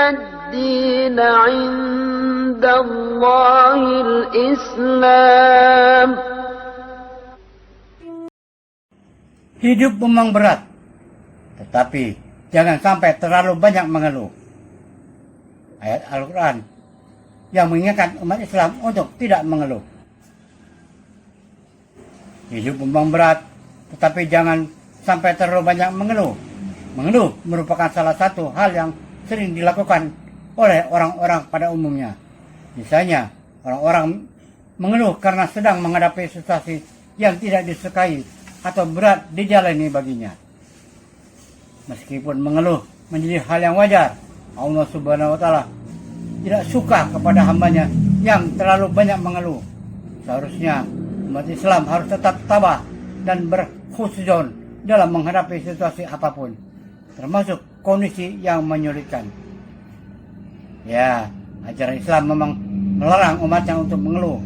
الدين عند الله الإسلام. Hidup memang berat, tetapi jangan sampai terlalu banyak mengeluh. Ayat Al-Quran yang mengingatkan umat Islam untuk tidak mengeluh. Hidup memang berat, tetapi jangan sampai terlalu banyak mengeluh. Mengeluh merupakan salah satu hal yang sering dilakukan oleh orang-orang pada umumnya. Misalnya, orang-orang mengeluh karena sedang menghadapi situasi yang tidak disukai atau berat dijalani baginya. Meskipun mengeluh menjadi hal yang wajar, Allah Subhanahu wa Ta'ala tidak suka kepada hambanya yang terlalu banyak mengeluh. Seharusnya umat Islam harus tetap tabah dan berkhusnuzon dalam menghadapi situasi apapun, termasuk kondisi yang menyulitkan. Ya, ajaran Islam memang melarang umatnya untuk mengeluh,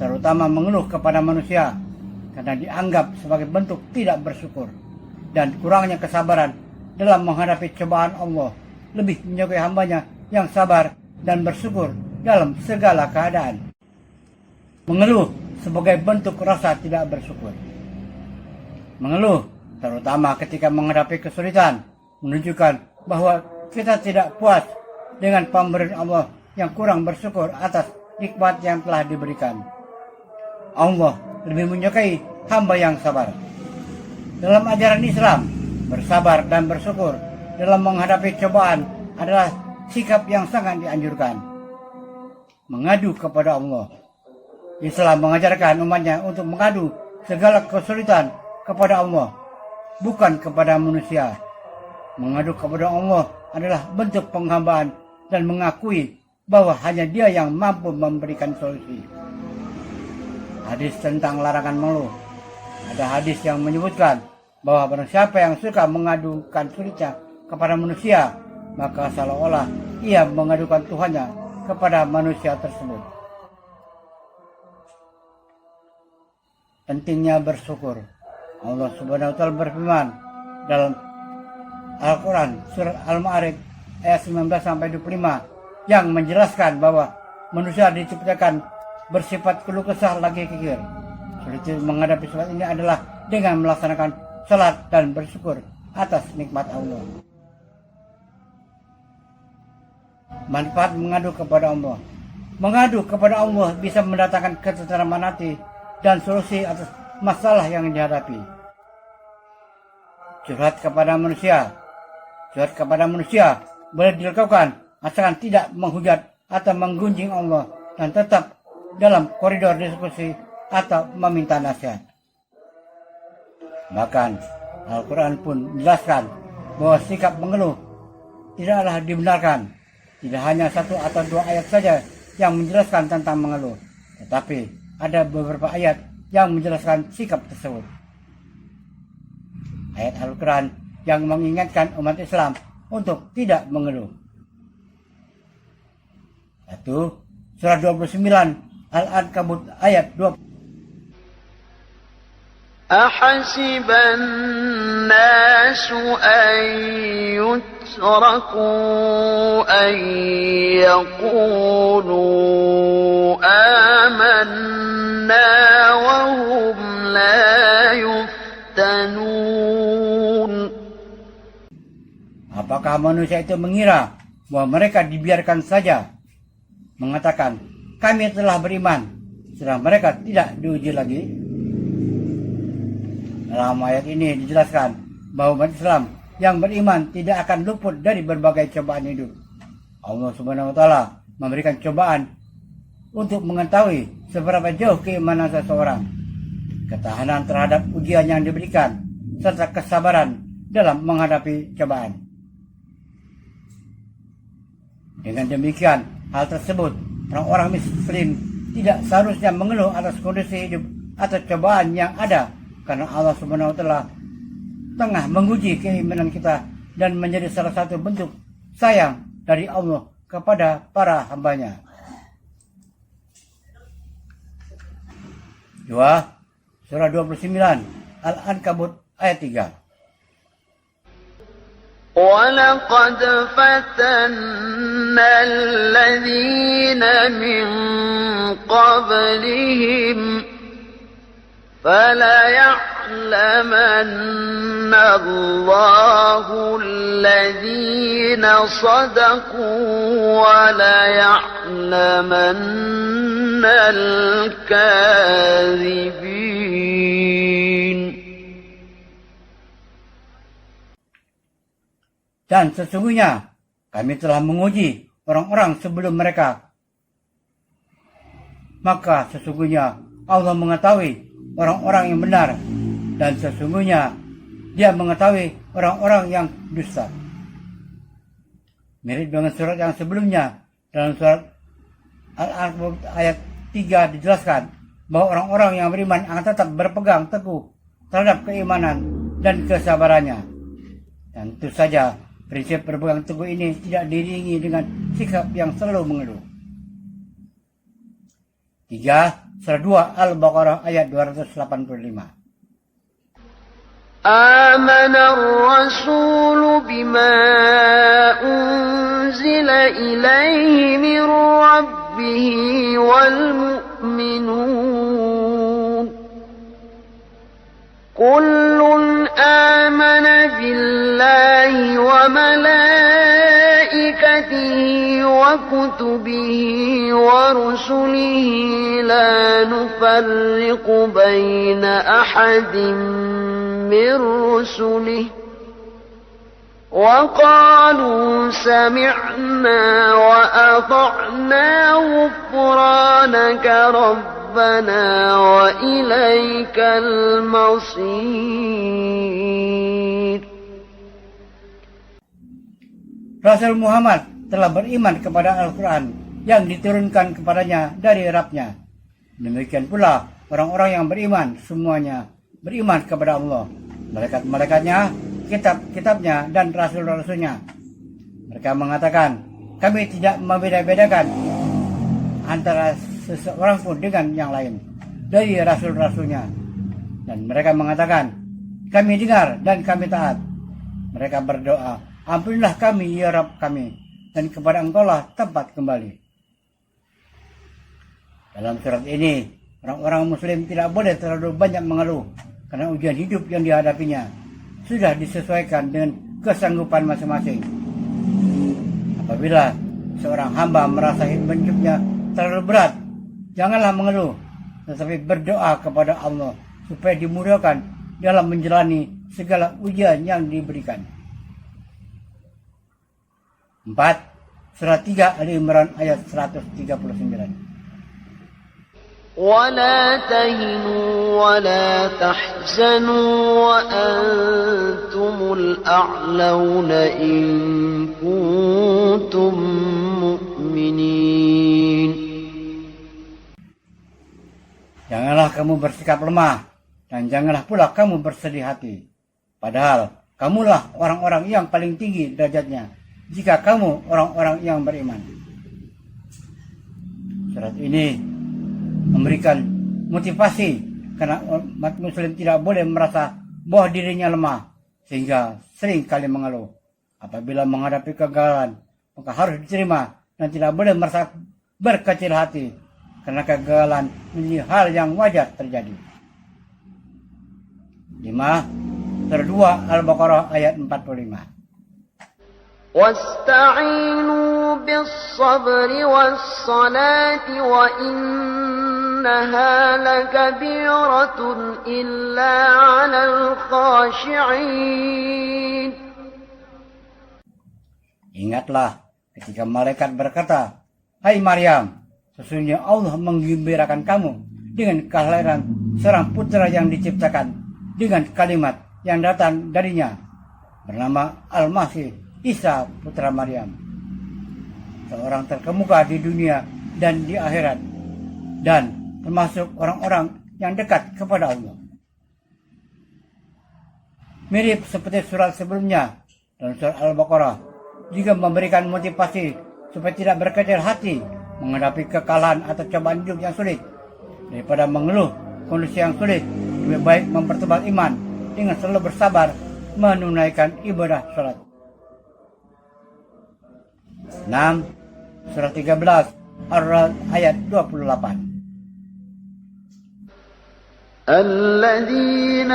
terutama mengeluh kepada manusia, karena dianggap sebagai bentuk tidak bersyukur dan kurangnya kesabaran dalam menghadapi cobaan Allah. Lebih menyukai hambanya yang sabar dan bersyukur dalam segala keadaan. Mengeluh sebagai bentuk rasa tidak bersyukur. Mengeluh terutama ketika menghadapi kesulitan menunjukkan bahwa kita tidak puas dengan pemberian Allah yang kurang bersyukur atas nikmat yang telah diberikan. Allah lebih menyukai hamba yang sabar. Dalam ajaran Islam, bersabar dan bersyukur dalam menghadapi cobaan adalah sikap yang sangat dianjurkan. Mengadu kepada Allah. Islam mengajarkan umatnya untuk mengadu segala kesulitan kepada Allah, bukan kepada manusia. Mengadu kepada Allah adalah bentuk penghambaan dan mengakui bahwa hanya Dia yang mampu memberikan solusi. Hadis tentang larangan mengeluh. Ada hadis yang menyebutkan bahwa barang siapa yang suka mengadukan sulitnya kepada manusia, maka seolah-olah ia mengadukan Tuhannya kepada manusia tersebut. Pentingnya bersyukur. Allah Subhanahu wa Ta'ala berfirman dalam Al-Quran surat Al-Ma'arij ayat 19-25 yang menjelaskan bahwa manusia diciptakan bersifat keluh kesah lagi kikir. Sulit menghadapi salat ini adalah dengan melaksanakan salat dan bersyukur atas nikmat Allah. Manfaat mengadu kepada Allah. Mengadu kepada Allah bisa mendatangkan ketentraman hati dan solusi atas masalah yang dihadapi. Curhat kepada manusia. Curhat kepada manusia boleh dilakukan asalkan tidak menghujat atau menggunjing Allah dan tetap dalam koridor diskusi atau meminta nasihat. Bahkan Al-Quran pun menjelaskan bahwa sikap mengeluh tidaklah dibenarkan. Tidak hanya satu atau dua ayat saja yang menjelaskan tentang mengeluh, tetapi ada beberapa ayat yang menjelaskan sikap tersebut. Ayat Al-Quran yang mengingatkan umat Islam untuk tidak mengeluh. 1. Surah 29 Al-Ankabut ayat 20. أحسب الناس أن يتركوا أن يقولوا آمنا وهم لا يفتنون. Apakah manusia itu mengira bahwa mereka dibiarkan saja mengatakan kami telah beriman sedang mereka tidak diuji lagi? Dalam ayat ini dijelaskan bahwa umat Islam yang beriman tidak akan luput dari berbagai cobaan hidup. Allah Subhanahu wa Ta'ala memberikan cobaan untuk mengetahui seberapa jauh keimanan seseorang, ketahanan terhadap ujian yang diberikan, serta kesabaran dalam menghadapi cobaan. Dengan demikian, hal tersebut orang-orang Muslim tidak seharusnya mengeluh atas kondisi hidup atau cobaan yang ada, karena Allah Subhanahu wa Ta'ala tengah menguji keimanan kita dan menjadi salah satu bentuk sayang dari Allah kepada para hambanya. 2. Surah 29 Al-Ankabut ayat 3. ولقد فتنا الذين من قبلهم فليعلمن الله الذين صدقوا وليعلمن الكاذبين. Dan sesungguhnya kami telah menguji orang-orang sebelum mereka. Maka sesungguhnya Allah mengetahui orang-orang yang benar, dan sesungguhnya Dia mengetahui orang-orang yang dusta. Mirip dengan surat yang sebelumnya, dalam surat Al-Ankabut ayat 3 dijelaskan bahwa orang-orang yang beriman akan tetap berpegang teguh terhadap keimanan dan kesabarannya. Dan tentu saja prinsip berpegang teguh ini tidak diiringi dengan sikap yang selalu mengeluh. 3. Surah 2 Al-Baqarah ayat 285. آمن الرسول بما أنزل إليه من ربه والمؤمنون كل آمن بالله وملائكته وكتبه ورسله لا نفرق بين أحد من رسله وقالوا سمعنا وأطعنا غفرانك ربنا وإليك المصير. Rasul Muhammad telah beriman kepada Al-Quran yang diturunkan kepadanya dari Rabb-Nya. Demikian pula orang-orang yang beriman semuanya beriman kepada Allah, malaikat-malaikatnya, kitab-kitabnya, dan rasul-rasulnya. Mereka mengatakan, kami tidak membeda-bedakan antara seseorang pun dengan yang lain dari rasul-rasulnya. Dan mereka mengatakan, kami dengar dan kami taat. Mereka berdoa, ampunilah kami ya Rabb kami, dan kepada Engkaulah tempat kembali. Dalam surat ini, orang-orang muslim tidak boleh terlalu banyak mengeluh, karena ujian hidup yang dihadapinya sudah disesuaikan dengan kesanggupan masing-masing. Apabila seorang hamba merasa hidupnya terlalu berat, janganlah mengeluh, tetapi berdoa kepada Allah supaya dimudahkan dalam menjalani segala ujian yang diberikan. 4. Surah 3 Ali Imran ayat 139. ولا تهنوا ولا تحزنوا وأنتم الأعلون إن كنتم مؤمنين. Janganlah kamu bersikap lemah, dan janganlah pula kamu bersedih hati. Padahal kamulah orang-orang yang paling tinggi derajatnya, jika kamu orang-orang yang beriman. Surat ini memberikan motivasi karena umat muslim tidak boleh merasa bahwa dirinya lemah sehingga sering kali mengeluh. Apabila menghadapi kegagalan, maka harus diterima dan tidak boleh merasa berkecil hati karena kegagalan menjadi hal yang wajar terjadi. 5. Surah 2 Al-Baqarah ayat 45. واستعينوا بالصبر والصلاة وإنها لكبيرة إلا على الخاشعين. Ingatlah ketika malaikat berkata, hai Maryam, sesungguhnya Allah menggembirakan kamu dengan kelahiran seorang putra yang diciptakan dengan kalimat yang datang darinya, bernama Al-Masih Isa putra Maryam, seorang terkemuka di dunia dan di akhirat, dan termasuk orang-orang yang dekat kepada Allah. Mirip seperti surat sebelumnya, dalam surat Al-Baqarah juga memberikan motivasi supaya tidak berkecil hati menghadapi kekalahan atau cobaan hidup yang sulit. Daripada mengeluh kondisi yang sulit, lebih baik mempertebal iman dengan selalu bersabar menunaikan ibadah salat. 6. Surah 13 Ar-Ra'd ayat 28. الذين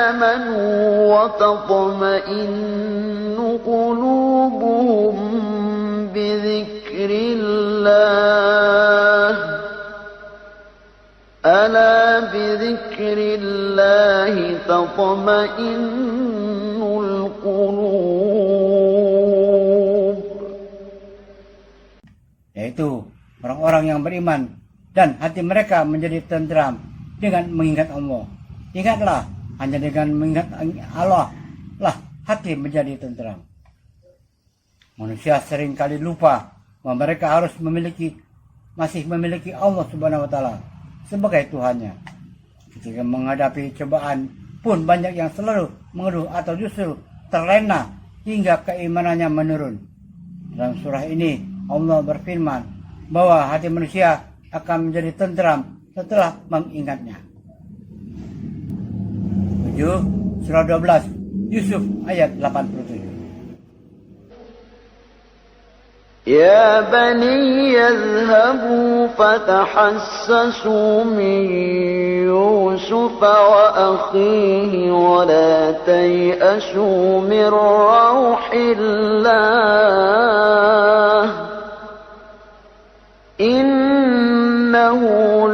آمنوا وتطمئن قلوبهم بذكر الله ألا بذكر الله تطمئن القلوب. Yaitu orang-orang yang beriman dan hati mereka menjadi tenteram dengan mengingat Allah. Ingatlah, hanya dengan mengingat Allah lah hati menjadi tenteram. Manusia seringkali lupa bahwa mereka harus masih memiliki Allah Subhanahu wa taala sebagai Tuhannya. Ketika menghadapi cobaan pun banyak yang selalu mengeluh atau justru terlena hingga keimanannya menurun. Dalam surah ini Allah berfirman bahwa hati manusia akan menjadi tenteram setelah mengingatnya. 7. Surah 12 Yusuf ayat 87. يا بني يذهبوا فتحسسوا من يوسف وأخيه ولا تيأسوا من روح الله إنه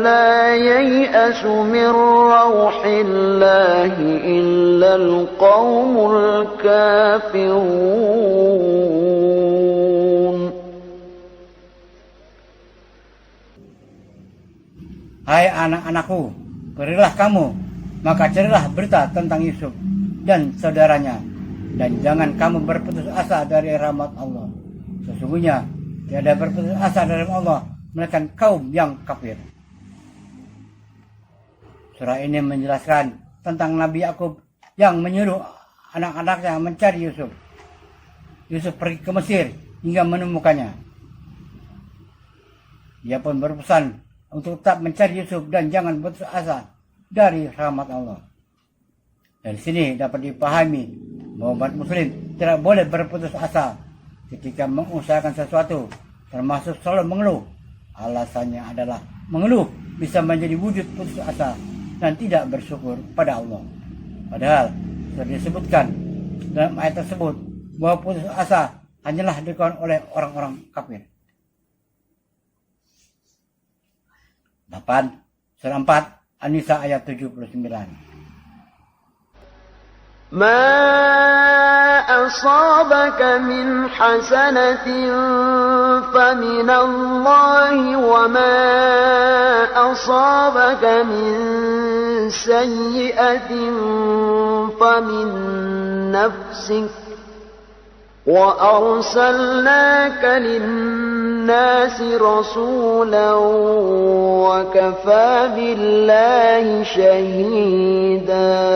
لا ييأس من روح الله إلا القوم الكافرون. Hai anak-anakku, berilah kamu, maka carilah berita tentang Yusuf dan saudaranya, dan jangan kamu berputus asa dari rahmat Allah. Sesungguhnya tiada berputus asa dari Allah melainkan kaum yang kafir. Surah ini menjelaskan tentang Nabi Yakub yang menyuruh anak-anaknya mencari Yusuf. Yusuf pergi ke Mesir hingga menemukannya. Dia pun berpesan untuk tetap mencari Yusuf dan jangan putus asa dari rahmat Allah. Dari sini dapat dipahami bahwa umat muslim tidak boleh berputus asa ketika mengusahakan sesuatu, termasuk selalu mengeluh. Alasannya adalah mengeluh bisa menjadi wujud putus asa dan tidak bersyukur pada Allah. Padahal sudah disebutkan dalam ayat tersebut bahwa putus asa hanyalah dilakukan oleh orang-orang kafir. 8. Surah 4 An-Nisa ayat 79. ما أصابك من حسنة فمن الله وما أصابك من سيئة فمن نفسك وأرسلناك للناس رسولا وكفى بالله شهيدا.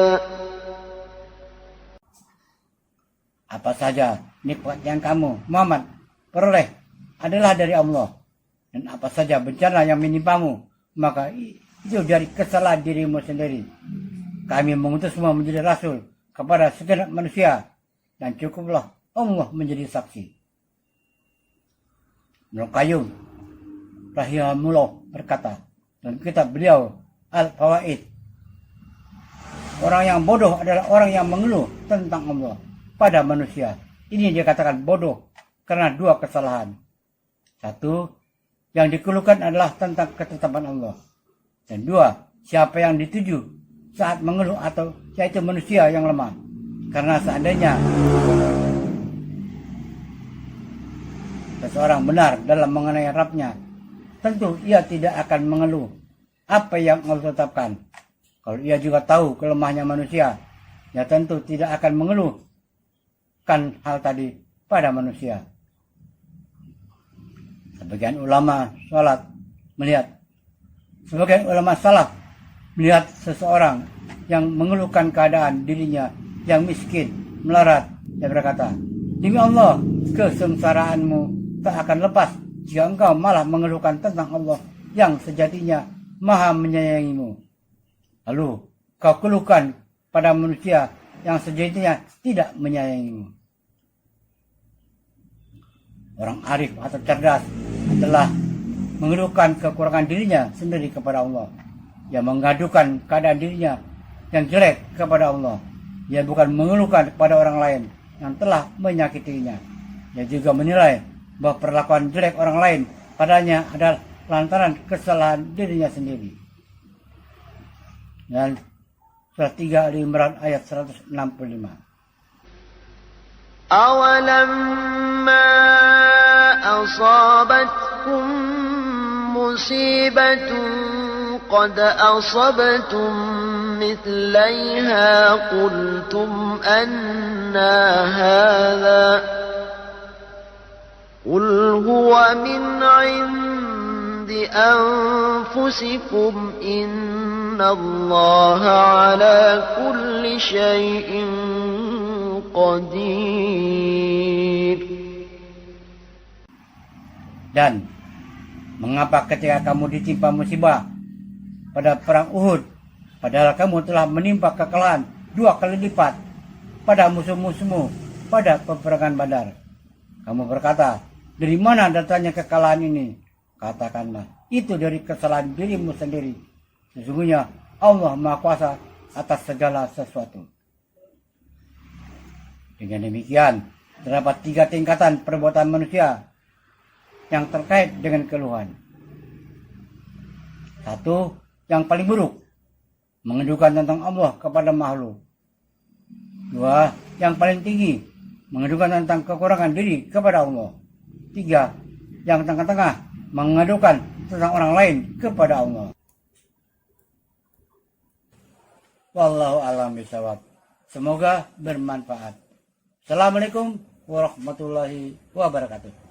Apa saja nikmat yang kamu, Muhammad, peroleh adalah dari Allah. Dan apa saja bencana yang menimpamu, maka itu dari kesalahan dirimu sendiri. Kami mengutusmu menjadi rasul kepada segenap manusia, dan cukuplah Allah menjadi saksi. Ibnu Qayyim rahimahullah berkata dalam kitab beliau Al-Fawaid, orang yang bodoh adalah orang yang mengeluh tentang Allah pada manusia. Ini dikatakan bodoh karena dua kesalahan. Satu, yang dikeluhkan adalah tentang ketetapan Allah. Dan dua, siapa yang dituju saat mengeluh atau yaitu manusia yang lemah. Karena seandainya seseorang benar dalam mengenai Rabb-Nya, tentu ia tidak akan mengeluh apa yang Allah tetapkan. Kalau ia juga tahu kelemahnya manusia, ya tentu tidak akan mengeluhkan hal tadi pada manusia. Sebagian ulama salaf melihat seseorang yang mengeluhkan keadaan dirinya yang miskin, melarat, dan berkata, demi Allah, kesengsaraanmu tak akan lepas jika engkau malah mengeluhkan tentang Allah yang sejatinya maha menyayangimu. Lalu kau keluhkan pada manusia yang sejatinya tidak menyayangimu. Orang arif atau cerdas adalah mengeluhkan kekurangan dirinya sendiri kepada Allah. Ia mengadukan keadaan dirinya yang jelek kepada Allah. Ia bukan mengeluhkan kepada orang lain yang telah menyakitinya. Ia juga menilai bahwa perlakuan jelek orang lain padanya adalah lantaran kesalahan dirinya sendiri. Dan surah 3 Ali Imran ayat 165. أَوَلَمَّا أَصَابَتْكُم مُّصِيبَةٌ قَدْ أَصَبْتُم مِّثْلَيْهَا قُلْتُمْ أَنَّىٰ هَٰذَا قُلْ هُوَ مِنْ عِندِ أَنفُسِكُمْ إِنَّ اللَّهَ عَلَىٰ كُلِّ شَيْءٍ قَدِيرٌ. Dan mengapa ketika kamu ditimpa musibah pada perang Uhud, padahal kamu telah menimpa kekalahan 2 kali lipat pada musuh-musuhmu pada peperangan Badar? Kamu berkata, dari mana datangnya kekalahan ini? Katakanlah, itu dari kesalahan dirimu sendiri. Sesungguhnya Allah Maha Kuasa atas segala sesuatu. Dengan demikian, terdapat 3 tingkatan perbuatan manusia yang terkait dengan keluhan. 1. Yang paling buruk, mengedukan tentang Allah kepada makhluk. 2. Yang paling tinggi, mengedukan tentang kekurangan diri kepada Allah. 3. Yang tengah-tengah, mengedukan tentang orang lain kepada Allah. Wallahu a'lam bishawab. Semoga bermanfaat. Assalamualaikum warahmatullahi wabarakatuh.